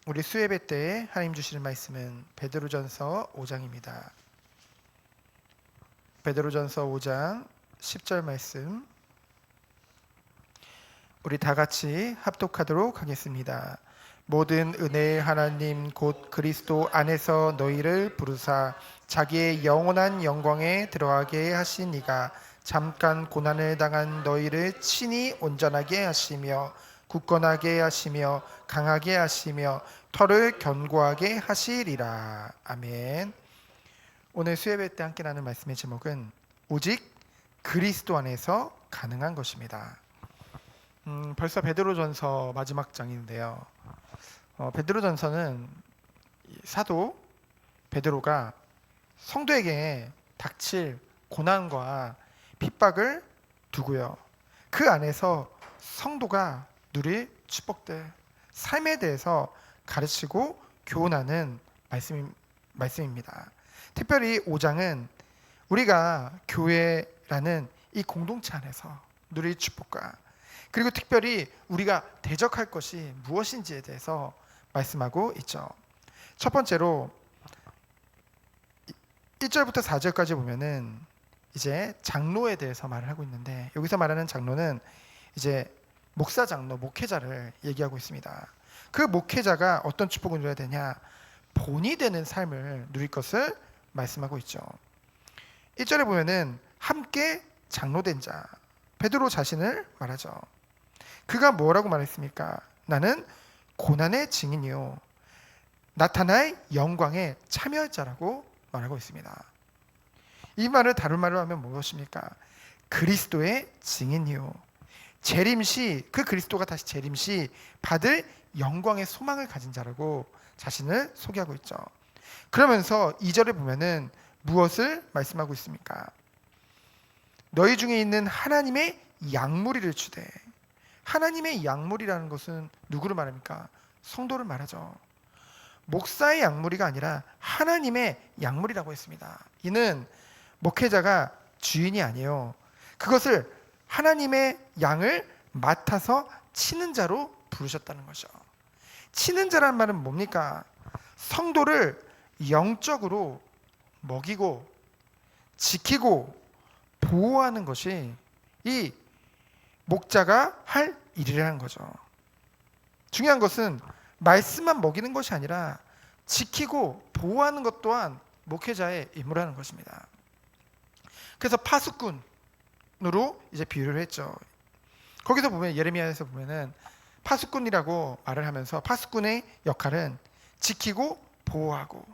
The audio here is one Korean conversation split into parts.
우리 수예배 때 하나님 주시는 말씀은 베드로전서 5장입니다. 베드로전서 5장 10절 말씀 우리 다 같이 합독하도록 하겠습니다. 모든 은혜의 하나님 곧 그리스도 안에서 너희를 부르사 자기의 영원한 영광에 들어가게 하신 이가 잠깐 고난을 당한 너희를 친히 온전하게 하시며 굳건하게 하시며 강하게 하시며 털을 견고하게 하시리라. 아멘. 오늘 수요예배 때 함께 나눈 말씀의 제목은 오직 그리스도 안에서 가능한 것입니다. 벌써 베드로전서 마지막 장인데요. 베드로전서는 사도 베드로가 성도에게 닥칠 고난과 핍박을 두고요. 그 안에서 성도가 누릴 축복들, 삶에 대해서 가르치고 교훈하는 말씀입니다. 특별히 5장은 우리가 교회라는 이 공동체 안에서 누릴 축복과 그리고 특별히 우리가 대적할 것이 무엇인지에 대해서 말씀하고 있죠. 첫 번째로 1절부터 4절까지 보면은 이제 장로에 대해서 말을 하고 있는데, 여기서 말하는 장로는 이제 목사 장로, 목회자를 얘기하고 있습니다. 그 목회자가 어떤 축복을 누려야 되냐? 본이 되는 삶을 누릴 것을 말씀하고 있죠. 1절에 보면은 함께 장로된 자, 베드로 자신을 말하죠. 그가 뭐라고 말했습니까? 나는 고난의 증인이요 나타날 영광에 참여할 자라고 말하고 있습니다. 이 말을 다른 말로 하면 무엇입니까? 그리스도의 증인이요 재림시, 그 그리스도가 다시 재림시 받을 영광의 소망을 가진 자라고 자신을 소개하고 있죠. 그러면서 2절에 보면은 무엇을 말씀하고 있습니까? 너희 중에 있는 하나님의 양무리를 추대. 하나님의 양무리라는 것은 누구를 말합니까? 성도를 말하죠. 목사의 양무리가 아니라 하나님의 양무리라고 했습니다. 이는 목회자가 주인이 아니에요. 그것을 하나님의 양을 맡아서 치는 자로 부르셨다는 것이죠. 치는 자라는 말은 뭡니까? 성도를 영적으로 먹이고 지키고 보호하는 것이 이 목자가 할 일이라는 거죠. 중요한 것은 말씀만 먹이는 것이 아니라 지키고 보호하는 것 또한 목회자의 임무라는 것입니다. 그래서 파수꾼으로 이제 비유를 했죠. 거기서 보면 예레미야에서 보면은 파수꾼이라고 말을 하면서 파수꾼의 역할은 지키고 보호하고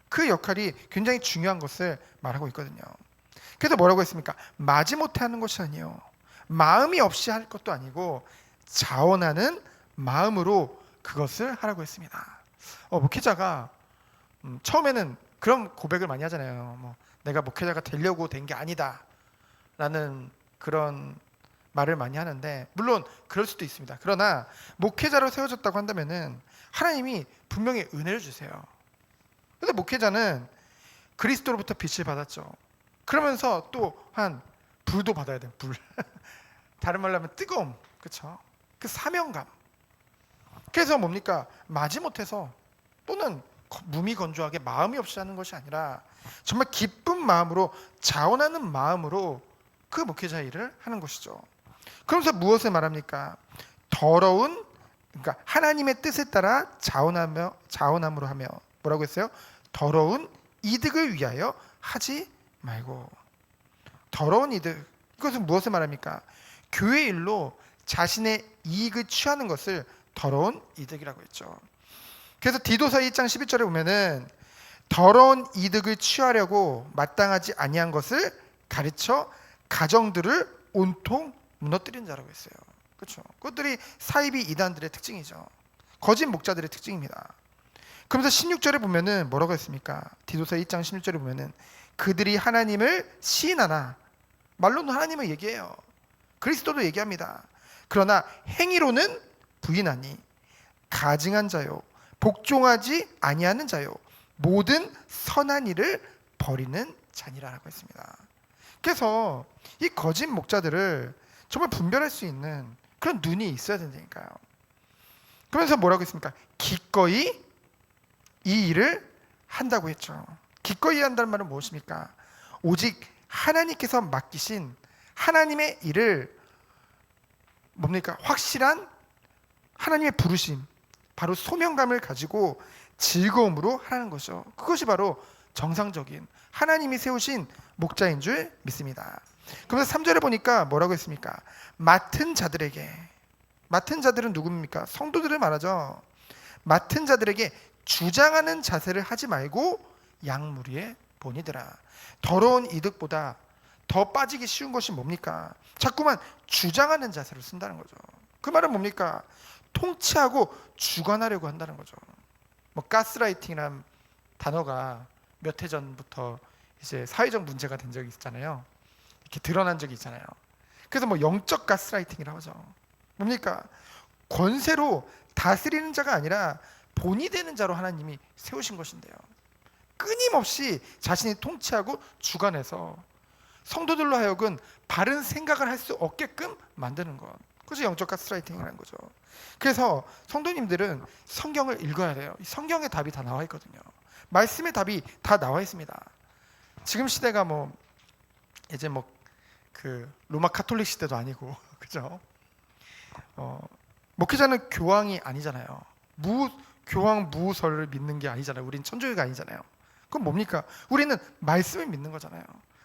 그 역할이 굉장히 중요한 것을 말하고 있거든요. 그래서 뭐라고 했습니까? 마지못해 하는 것이 아니에요. 마음이 없이 할 것도 아니고 자원하는 마음으로 그것을 하라고 했습니다. 목회자가 처음에는 그런 고백을 많이 하잖아요. 내가 목회자가 되려고 된 게 아니다 라는 그런 말을 많이 하는데, 물론 그럴 수도 있습니다. 그러나 목회자로 세워졌다고 한다면은 하나님이 분명히 은혜를 주세요. 그런데 목회자는 그리스도로부터 빛을 받았죠. 그러면서 또한 불도 받아야 돼요. 불. 다른 말로 하면 뜨거움. 그렇죠? 그 사명감. 그래서 뭡니까? 마지못해서 또는 무미건조하게 마음이 없이 하는 것이 아니라 정말 기쁜 마음으로 자원하는 마음으로 그 목회자 일을 하는 것이죠. 그러면서 무엇을 말합니까? 더러운, 그러니까 하나님의 뜻에 따라 자원함으로 하며 뭐라고 했어요? 더러운 이득을 위하여 하지 말고. 더러운 이득, 이것은 무엇을 말합니까? 교회 일로 자신의 이익을 취하는 것을 더러운 이득이라고 했죠. 그래서 디도서 1장 11절에 보면은 더러운 이득을 취하려고 마땅하지 아니한 것을 가르쳐 가정들을 온통 무너뜨린 자라고 했어요. 그렇죠? 그것들이 사이비 이단들의 특징이죠. 거짓 목자들의 특징입니다. 그러면서 16절에 보면은 뭐라고 했습니까? 디도서 1장 16절에 보면은 그들이 하나님을 시인하나, 말로는 하나님을 얘기해요. 그리스도도 얘기합니다. 그러나 행위로는 부인하니 가증한 자요 복종하지 아니하는 자요 모든 선한 일을 버리는 자니라라고 했습니다. 그래서 이 거짓 목자들을 정말 분별할 수 있는 그런 눈이 있어야 된다니까요. 그러면서 뭐라고 했습니까? 기꺼이 이 일을 한다고 했죠. 기꺼이 한다는 말은 무엇입니까? 오직 하나님께서 맡기신 하나님의 일을 뭡니까? 확실한 하나님의 부르심, 바로 소명감을 가지고 즐거움으로 하는 것이죠. 그것이 바로 정상적인 하나님이 세우신 목자인 줄 믿습니다. 그러면서 3절에 보니까 뭐라고 했습니까? 맡은 자들에게, 맡은 자들은 누굽니까? 성도들을 말하죠. 맡은 자들에게 주장하는 자세를 하지 말고 양무리에 보니더라. 더러운 이득보다 더 빠지기 쉬운 것이 뭡니까? 자꾸만 주장하는 자세를 쓴다는 거죠. 그 말은 뭡니까? 통치하고 주관하려고 한다는 거죠. 뭐 가스라이팅이라는 단어가 몇 해 전부터 이제 사회적 문제가 된 적이 있잖아요. 이렇게 드러난 적이 있잖아요. 그래서 뭐 영적 가스라이팅이라고 하죠. 뭡니까? 권세로 다스리는 자가 아니라 본이 되는 자로 하나님이 세우신 것인데요. 끊임없이 자신이 통치하고 주관해서 성도들로 하여금 바른 생각을 할 수 없게끔 만드는 것. 그것이 영적 가스라이팅이라는 거죠. 그래서 성도님들은 성경을 읽어야 돼요. 성경의 답이 다 나와 있거든요. 말씀의 답이 다 나와 있습니다. 지금 시대가 뭐 이제 뭐 그 로마 카톨릭 시대도 아니고 그죠? 목회자는 교황이 아니잖아요. 교황 무설을 믿는 게 아니잖아요. 우리는 천주교가 아니잖아요. 그럼 뭡니까? 우리는 말씀을 믿는 거잖아요.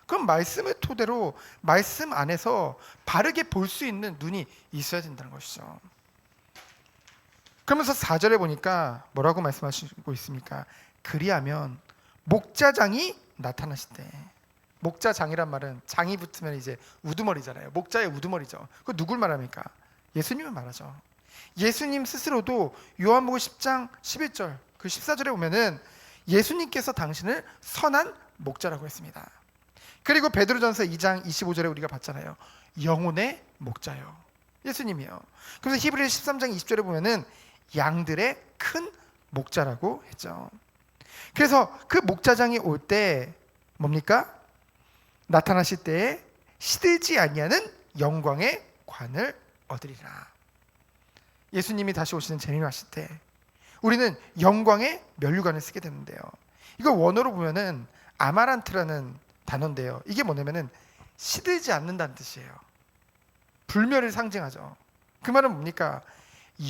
그럼 말씀을 토대로 말씀 안에서 바르게 볼 수 있는 눈이 있어야 된다는 것이죠. 그러면서 4절에 보니까 뭐라고 말씀하시고 있습니까? 그리하면 목자장이 나타나실 때, 목자장이란 말은 장이 붙으면 이제 우두머리잖아요. 목자의 우두머리죠. 그 누굴 말합니까? 예수님을 말하죠. 예수님 스스로도 요한복음 10장 11절 그 14절에 보면은 예수님께서 당신을 선한 목자라고 했습니다. 그리고 베드로전서 2장 25절에 우리가 봤잖아요. 영혼의 목자요. 예수님이요. 그래서 히브리서 13장 20절에 보면은 양들의 큰 목자라고 했죠. 그래서 그 목자장이 올 때 뭡니까? 나타나실 때에 시들지 아니하는 영광의 관을 얻으리라. 예수님이 다시 오시는 재림하실 때 우리는 영광의 면류관을 쓰게 되는데요. 이거 원어로 보면은 아마란트라는 단어인데요. 이게 뭐냐면은 시들지 않는다는 뜻이에요. 불멸을 상징하죠. 그 말은 뭡니까?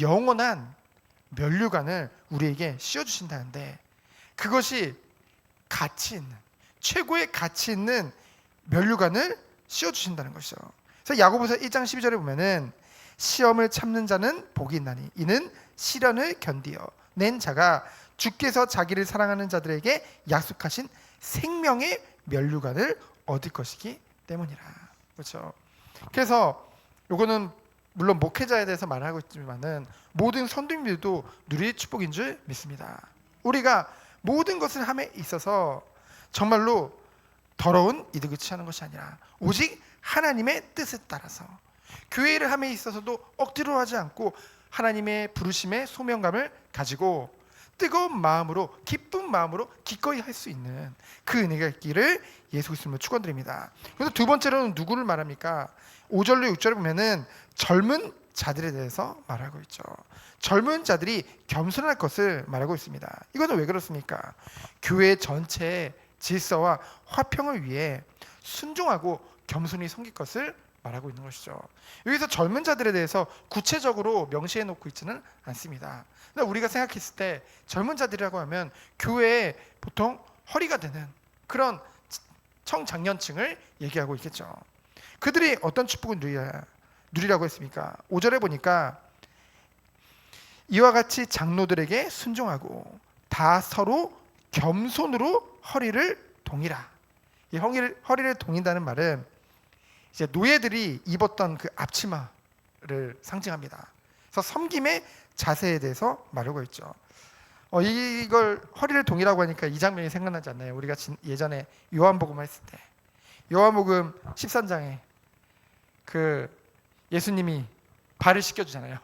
영원한 면류관을 우리에게 씌워주신다는데 그것이 가치 있는 최고의 가치 있는 면류관을 씌워주신다는 것이죠. 그래서 야고보서 1장 12절에 보면은 시험을 참는 자는 복이 있나니 이는 시련을 견디어 낸 자가 주께서 자기를 사랑하는 자들에게 약속하신 생명의 면류관을 얻을 것이기 때문이라. 그렇죠. 그래서 요거는 물론 목회자에 대해서 말하고 있지만은 모든 선생님들도 누릴 축복인 줄 믿습니다. 우리가 모든 것을 함에 있어서 정말로 더러운 이득을 취하는 것이 아니라 오직 하나님의 뜻에 따라서 교회를 함에 있어서도 억지로 하지 않고 하나님의 부르심의 소명감을 가지고 뜨거운 마음으로 기쁜 마음으로 기꺼이 할 수 있는 그 은혜가 있기를 예수 그리스도로 축원드립니다. 그래서 두 번째로는 누구를 말합니까? 5절로 6절에 보면은 젊은 자들에 대해서 말하고 있죠. 젊은 자들이 겸손할 것을 말하고 있습니다. 이거는 왜 그렇습니까? 교회 전체의 질서와 화평을 위해 순종하고 겸손히 섬길 것을 말하고 있는 것이죠. 여기서 젊은 자들에 대해서 구체적으로 명시해 놓고 있지는 않습니다. 근데 우리가 생각했을 때 젊은 자들이라고 하면 교회에 보통 허리가 되는 그런 청장년층을 얘기하고 있겠죠. 그들이 어떤 축복을 누리라고 했습니까? 5절에 보니까 이와 같이 장로들에게 순종하고 다 서로 겸손으로 허리를 동이라. 이 허리를 동인다는 말은 이제 노예들이 입었던 그 앞치마를 상징합니다. 그래서 섬김의 자세에 대해서 말하고 있죠. 이걸 허리를 동이라고 하니까 이 장면이 생각나지 않나요? 우리가 예전에 요한복음 했을 때 요한복음 13장에 그 예수님이 발을 씻겨주잖아요.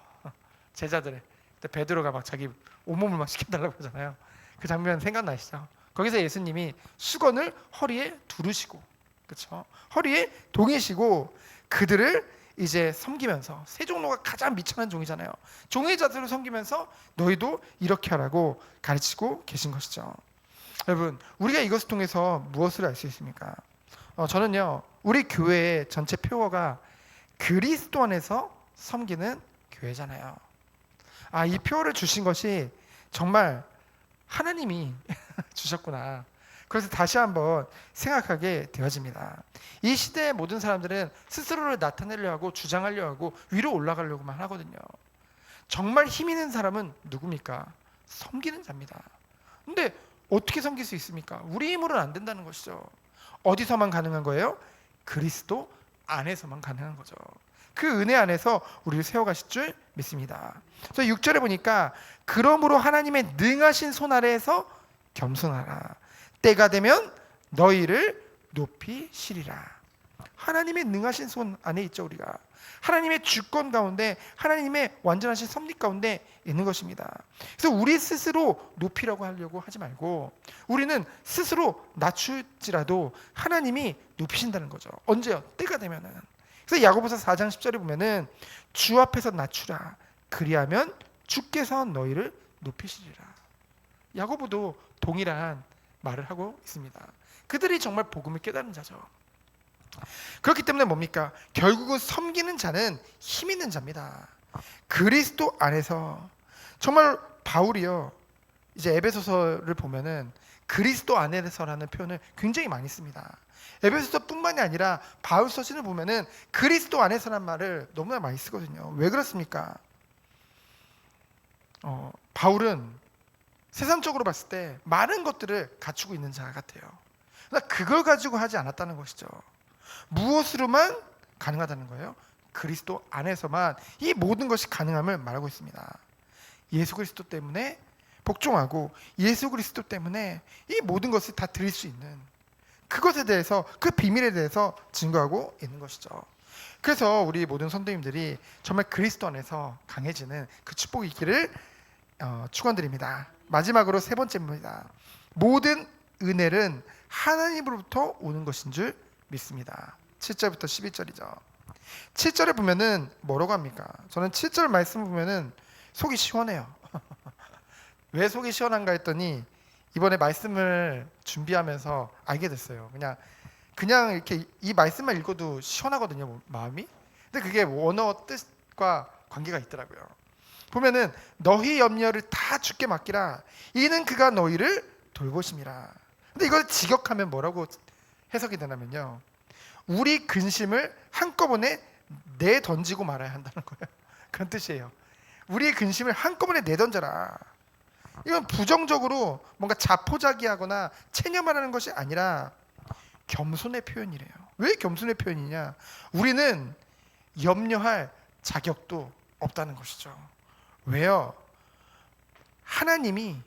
제자들의 그때 베드로가 막 자기 온몸을 막 씻겨달라고 하잖아요. 그 장면 생각나시죠? 거기서 예수님이 수건을 허리에 두르시고, 그렇죠? 허리에 동이시고 그들을 이제 섬기면서, 세종로가 가장 미천한 종이잖아요. 종의 자세로 섬기면서 너희도 이렇게 하라고 가르치고 계신 것이죠. 여러분, 우리가 이것을 통해서 무엇을 알 수 있습니까? 저는요, 우리 교회의 전체 표어가 그리스도 안에서 섬기는 교회잖아요. 이 표어를 주신 것이 정말 하나님이 주셨구나. 그래서 다시 한번 생각하게 되어집니다. 이 시대의 모든 사람들은 스스로를 나타내려 하고 주장하려 하고 위로 올라가려고만 하거든요. 정말 힘 있는 사람은 누굽니까? 섬기는 자입니다. 근데 어떻게 섬길 수 있습니까? 우리 힘으로는 안 된다는 것이죠. 어디서만 가능한 거예요? 그리스도 안에서만 가능한 거죠. 그 은혜 안에서 우리를 세워가실 줄 믿습니다. 그래서 6절에 보니까 그러므로 하나님의 능하신 손 아래에서 겸손하라. 때가 되면 너희를 높이시리라. 하나님의 능하신 손 안에 있죠. 우리가 하나님의 주권 가운데, 하나님의 완전하신 섭리 가운데 있는 것입니다. 그래서 우리 스스로 높이라고 하려고 하지 말고 우리는 스스로 낮출지라도 하나님이 높이신다는 거죠. 언제요? 때가 되면은. 그래서 야고보서 4장 10절에 보면은 주 앞에서 낮추라. 그리하면 주께서 너희를 높이시리라. 야고보도 동일한 말을 하고 있습니다. 그들이 정말 복음을 깨달은 자죠. 그렇기 때문에 뭡니까? 결국은 섬기는 자는 힘 있는 자입니다. 그리스도 안에서. 정말 바울이요, 이제 에베소서를 보면은 그리스도 안에서라는 표현을 굉장히 많이 씁니다. 에베소서뿐만이 아니라 바울 서신을 보면은 그리스도 안에서라는 말을 너무나 많이 쓰거든요. 왜 그렇습니까? 바울은 세상적으로 봤을 때 많은 것들을 갖추고 있는 자 같아요. 그러나 그걸 가지고 하지 않았다는 것이죠. 무엇으로만 가능하다는 거예요? 그리스도 안에서만 이 모든 것이 가능함을 말하고 있습니다. 예수 그리스도 때문에 복종하고 예수 그리스도 때문에 이 모든 것을 다 드릴 수 있는 그것에 대해서, 그 비밀에 대해서 증거하고 있는 것이죠. 그래서 우리 모든 선도님들이 정말 그리스도 안에서 강해지는 그 축복이 있기를 축원드립니다. 마지막으로 세 번째입니다. 모든 은혜는 하나님으로부터 오는 것인 줄 믿습니다. 7절부터 11절이죠. 7절에 보면은 뭐라고 합니까? 저는 7절 말씀을 보면은 속이 시원해요. 왜 속이 시원한가 했더니 이번에 말씀을 준비하면서 알게 됐어요. 그냥 이렇게 이 말씀만 읽어도 시원하거든요, 마음이. 근데 그게 원어 뜻과 관계가 있더라고요. 보면은 너희 염려를 다 주께 맡기라. 이는 그가 너희를 돌보심이라. 근데 이걸 직역하면 뭐라고 해석이 되냐면요, 우리 근심을 한꺼번에 내던지고 말아야 한다는 거예요. 그런 뜻이에요. 우리의 근심을 한꺼번에 내던져라. 이건 부정적으로 뭔가 자포자기하거나 체념하라는 것이 아니라 겸손의 표현이래요. 왜 겸손의 표현이냐? 우리는 염려할 자격도 없다는 것이죠. 왜요? 하나님이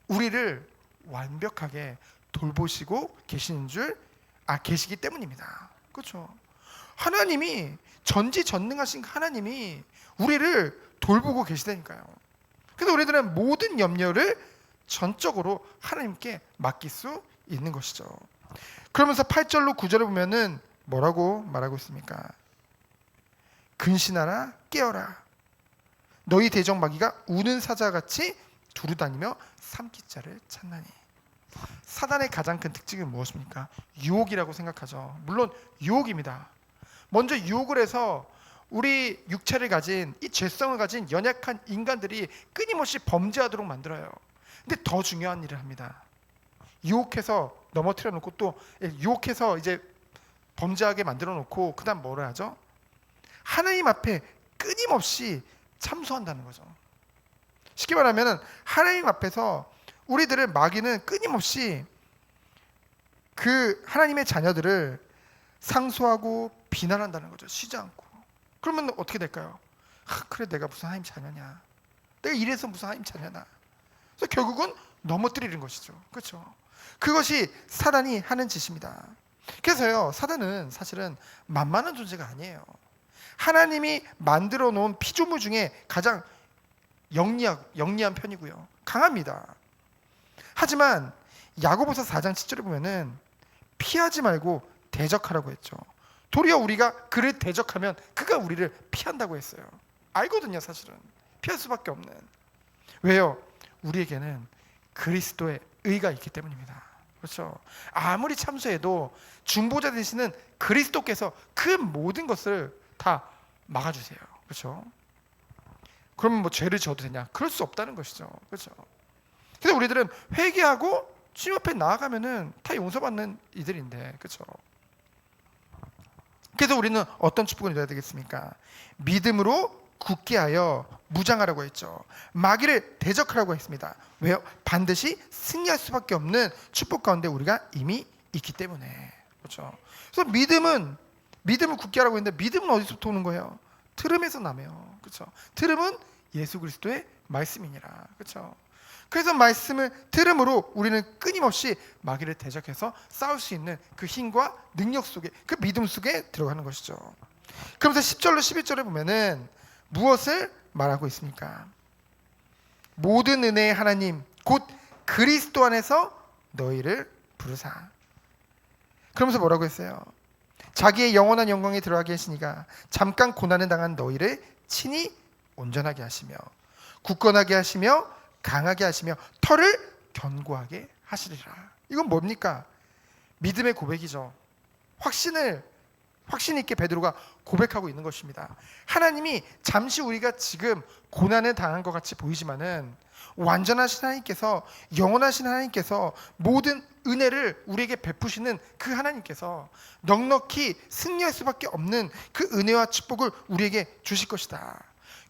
우리를 완벽하게 돌보시고 계시기 때문입니다. 그렇죠? 하나님이 전지전능하신 하나님이 우리를 돌보고 계시다니까요. 그래서 우리들은 모든 염려를 전적으로 하나님께 맡길 수 있는 것이죠. 그러면서 8절로 9절에 보면은 뭐라고 말하고 있습니까? 근신하라, 깨어라. 너희 대적마귀가 우는 사자같이 두루다니며 삼키자를 찾나니. 사단의 가장 큰 특징이 무엇입니까? 유혹이라고 생각하죠. 물론 유혹입니다. 먼저 유혹을 해서 우리 육체를 가진, 이 죄성을 가진 연약한 인간들이 끊임없이 범죄하도록 만들어요. 근데 더 중요한 일을 합니다. 유혹해서 넘어뜨려 놓고, 또 유혹해서 이제 범죄하게 만들어 놓고, 그다음 뭐를 하죠? 하나님 앞에 끊임없이 참소한다는 거죠. 쉽게 말하면 하나님 앞에서 우리들을 마귀는 끊임없이 그 하나님의 자녀들을 상소하고 비난한다는 거죠. 쉬지 않고. 그러면 어떻게 될까요? 그래, 내가 무슨 하나님 자녀냐, 내가 이래서 무슨 하나님 자녀나. 그래서 결국은 넘어뜨리는 것이죠. 그렇죠? 그것이 사단이 하는 짓입니다. 그래서요, 사단은 사실은 만만한 존재가 아니에요. 하나님이 만들어 놓은 피조물 중에 가장 영리한 편이고요, 강합니다. 하지만 야고보서 4장 7절에 보면은 피하지 말고 대적하라고 했죠. 도리어 우리가 그를 대적하면 그가 우리를 피한다고 했어요. 알거든요. 사실은 피할 수밖에 없는. 왜요? 우리에게는 그리스도의 의가 있기 때문입니다. 그렇죠? 아무리 참소해도 중보자 되시는 그리스도께서 그 모든 것을 다 막아주세요. 그렇죠? 그러면 뭐 죄를 지어도 되냐? 그럴 수 없다는 것이죠. 그렇죠? 그래서 우리들은 회개하고 주님 앞에 나아가면은 다 용서받는 이들인데, 그렇죠? 그래서 우리는 어떤 축복을 누려야 되겠습니까? 믿음으로 굳게 하여 무장하라고 했죠. 마귀를 대적하라고 했습니다. 왜요? 반드시 승리할 수밖에 없는 축복 가운데 우리가 이미 있기 때문에. 그렇죠? 그래서 믿음을 굳게 하라고 했는데, 믿음은 어디서부터 오는 거예요? 들음에서 나며. 그렇죠? 들음은 예수 그리스도의 말씀이니라. 그렇죠? 그래서 말씀을 들음으로 우리는 끊임없이 마귀를 대적해서 싸울 수 있는 그 힘과 능력 속에, 그 믿음 속에 들어가는 것이죠. 그러면서 10절로 11절에 보면은 무엇을 말하고 있습니까? 모든 은혜의 하나님 곧 그리스도 안에서 너희를 부르사. 그러면서 뭐라고 했어요? 자기의 영원한 영광에 들어가게 하시니가 잠깐 고난을 당한 너희를 친히 온전하게 하시며 굳건하게 하시며 강하게 하시며 털을 견고하게 하시리라. 이건 뭡니까? 믿음의 고백이죠. 확신 있게 베드로가 고백하고 있는 것입니다. 하나님이 잠시 우리가 지금 고난을 당한 것 같이 보이지만은 완전하신 하나님께서, 영원하신 하나님께서 모든 은혜를 우리에게 베푸시는 그 하나님께서 넉넉히 승리할 수밖에 없는 그 은혜와 축복을 우리에게 주실 것이다.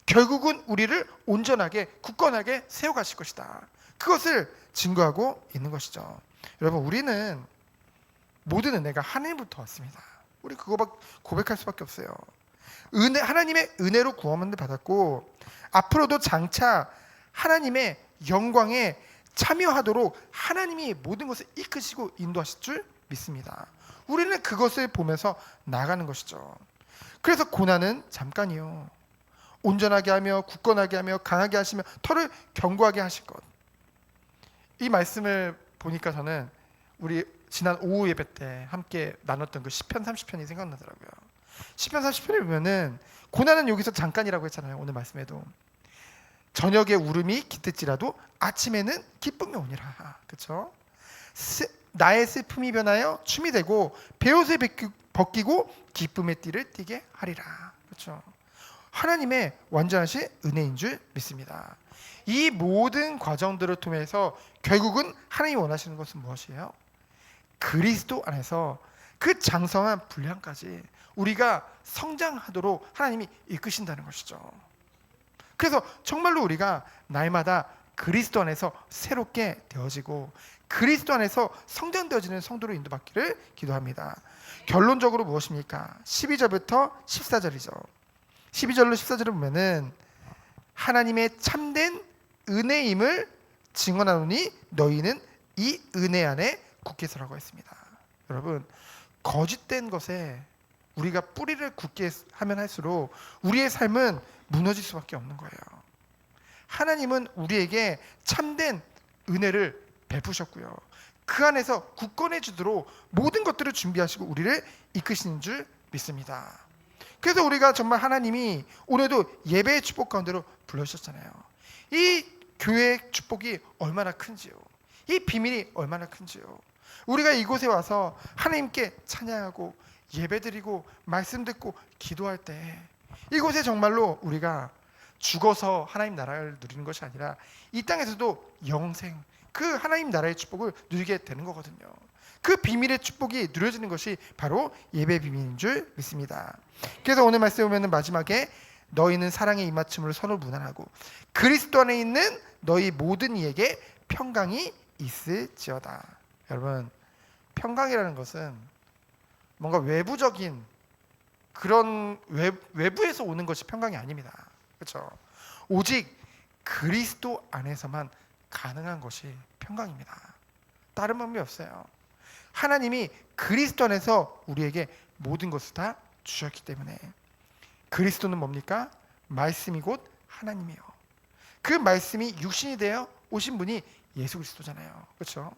결국은 우리를 온전하게 굳건하게 세워가실 것이다. 그것을 증거하고 있는 것이죠. 여러분, 우리는 모든 은혜가 하나님부터 왔습니다. 우리 그거 고백할 수밖에 없어요. 하나님의 은혜로 구원을 받았고 앞으로도 장차 하나님의 영광에 참여하도록 하나님이 모든 것을 이끄시고 인도하실 줄 믿습니다. 우리는 그것을 보면서 나가는 것이죠. 그래서 고난은 잠깐이요. 온전하게 하며 굳건하게 하며 강하게 하시며 털을 견고하게 하실 것. 이 말씀을 보니까 저는 우리 지난 오후 예배 때 함께 나눴던 그 시편 30편이 생각나더라고요. 시편 30편에 보면은 고난은 여기서 잠깐이라고 했잖아요. 오늘 말씀에도 저녁에 울음이 깃들지라도 아침에는 기쁨이 오니라. 그렇죠? 나의 슬픔이 변하여 춤이 되고 베옷을 벗기고 기쁨의 띠를 띠게 하리라. 그렇죠? 하나님의 완전하신 은혜인 줄 믿습니다. 이 모든 과정들을 통해서 결국은 하나님이 원하시는 것은 무엇이에요? 그리스도 안에서 그 장성한 분량까지 우리가 성장하도록 하나님이 이끄신다는 것이죠. 그래서 정말로 우리가 날마다 그리스도 안에서 새롭게 되어지고 그리스도 안에서 성장되어지는 성도로 인도받기를 기도합니다. 결론적으로 무엇입니까? 12절부터 14절이죠. 12절로 14절을 보면은 하나님의 참된 은혜임을 증언하노니 너희는 이 은혜 안에 굳게 서라고 했습니다. 여러분, 거짓된 것에 우리가 뿌리를 굳게 하면 할수록 우리의 삶은 무너질 수밖에 없는 거예요. 하나님은 우리에게 참된 은혜를 베푸셨고요. 그 안에서 굳건해 주도록 모든 것들을 준비하시고 우리를 이끄시는 줄 믿습니다. 그래서 우리가 정말 하나님이 오늘도 예배의 축복 가운데로 불러주셨잖아요. 이 교회의 축복이 얼마나 큰지요. 이 비밀이 얼마나 큰지요. 우리가 이곳에 와서 하나님께 찬양하고 예배드리고 말씀 듣고 기도할 때 이곳에 정말로 우리가 죽어서 하나님 나라를 누리는 것이 아니라 이 땅에서도 영생, 그 하나님 나라의 축복을 누리게 되는 거거든요. 그 비밀의 축복이 누려지는 것이 바로 예배 비밀인 줄 믿습니다. 그래서 오늘 말씀에 보면 마지막에 너희는 사랑의 입맞춤으로 서로 무난하고 그리스도 안에 있는 너희 모든 이에게 평강이 있을지어다. 여러분, 평강이라는 것은 뭔가 외부적인 그런 외부에서 오는 것이 평강이 아닙니다. 그렇죠? 오직 그리스도 안에서만 가능한 것이 평강입니다. 다른 방법이 없어요. 하나님이 그리스도 안에서 우리에게 모든 것을 다 주셨기 때문에. 그리스도는 뭡니까? 말씀이 곧 하나님이요. 그 말씀이 육신이 되어 오신 분이 예수 그리스도잖아요. 그렇죠?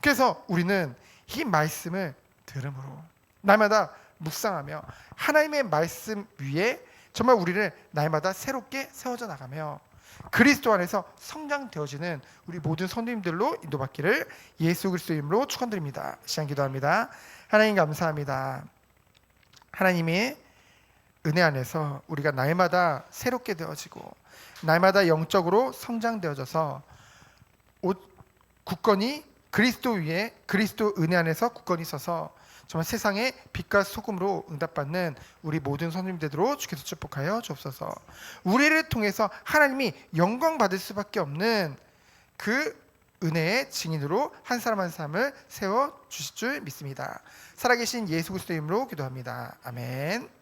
그래서 우리는 이 말씀을 들음으로 날마다 묵상하며 하나님의 말씀 위에 정말 우리를 날마다 새롭게 세워져 나가며 그리스도 안에서 성장되어지는 우리 모든 성도님들로 인도받기를 예수 그리스도 이름으로 축원드립니다. 시간 기도합니다. 하나님 감사합니다. 하나님의 은혜 안에서 우리가 날마다 새롭게 되어지고 날마다 영적으로 성장되어져서 굳건히 그리스도 위에 그리스도 은혜 안에서 굳건히 서서 정말 세상의 빛과 소금으로 응답받는 우리 모든 성도님들로 주께서 축복하여 주옵소서. 우리를 통해서 하나님이 영광 받을 수밖에 없는 그 은혜의 증인으로 한 사람 한 사람을 세워 주실 줄 믿습니다. 살아계신 예수 그리스도 이름으로 기도합니다. 아멘.